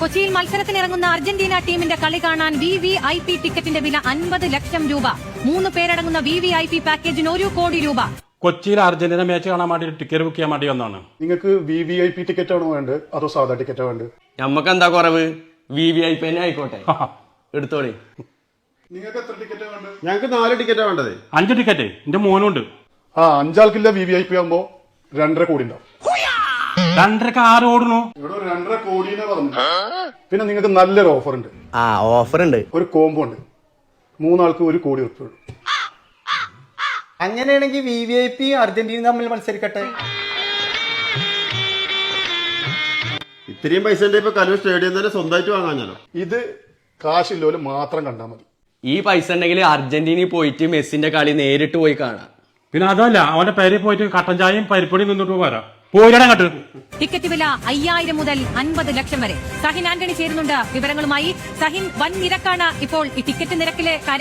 കൊച്ചിയിൽ മത്സരത്തിനിറങ്ങുന്ന അർജന്റീന ടീമിന്റെ കളി കാണാൻ VVIP ടിക്കറ്റിന്റെ വില 50 ലക്ഷം രൂപ. 3 പേരടങ്ങുന്ന VVIP പാക്കേജിന് 1 കോടി രൂപ. കൊച്ചിയിൽ അർജന്റീന മാച്ച് കാണാൻ വേണ്ടി ടിക്കറ്റ് ബുക്ക് ചെയ്യാൻ വേണ്ടി വന്നാണ്. നിങ്ങൾക്ക് VVIP ടിക്കറ്റ് ആണോ വേണ്ടത് അതോ സാധാ ടിക്കറ്റ് വേണ്ടത്? നമ്മക്ക് എന്താ കുറവ്? VVIP തന്നെ ആയിക്കോട്ടെ, എടുത്തോളി. നിങ്ങൾക്ക് എത്ര ടിക്കറ്റ് വേണ്ടത്? ഞങ്ങൾക്ക് 4 ടിക്കറ്റാ വേണ്ടത്. 5 ടിക്കറ്റ് എന്റെ മോനുണ്ട്. 5 ആൾക്കില്ല VVIP ആകുമ്പോ 2.5 കോടി ഉണ്ടാവും. 2.5 ആറ് ഓടുന്നു. ഇവിടെ 2.5 കോടിനെ പറഞ്ഞു. പിന്നെ നിങ്ങൾക്ക് നല്ലൊരു ഓഫർ ഉണ്ട്. ഓഫർ ഉണ്ട്. ഒരു കോംബോ ഉണ്ട്. 3 ആൾക്ക് 1 കോടി ഉറപ്പ്. അങ്ങനെയാണെങ്കിൽ VVIP അർജന്റീന തമ്മിൽ മത്സരിക്കട്ടെ. ഇത്രയും പൈസ ഇപ്പൊ കലൂർ സ്റ്റേഡിയം തന്നെ സ്വന്തമായിട്ട് വാങ്ങാഞ്ഞല്ലോ. ഇത് കാശില്ലോല് മാത്രം കണ്ടാൽ മതി. ഈ പൈസ ഉണ്ടെങ്കിൽ അർജന്റീനയിൽ പോയിട്ട് മെസ്സിന്റെ കളി നേരിട്ട് പോയി കാണാം. പിന്നെ അതല്ല, അവന്റെ പേരിൽ പോയിട്ട് കട്ടൻ ചായയും പരിപ്പൊടി നിന്നിട്ട് വരാം. പോയിടാൻ കട്ട്. ടിക്കറ്റ് വില 5000 മുതൽ 50 ലക്ഷം വരെ. സഹിൻ ആന്റണി ചേരുന്നുണ്ട് വിവരങ്ങളുമായി. സഹിൻ, വൻ നിരക്കാണ് ഇപ്പോൾ ഈ ടിക്കറ്റ് നിരക്കിലെ കാര്യം.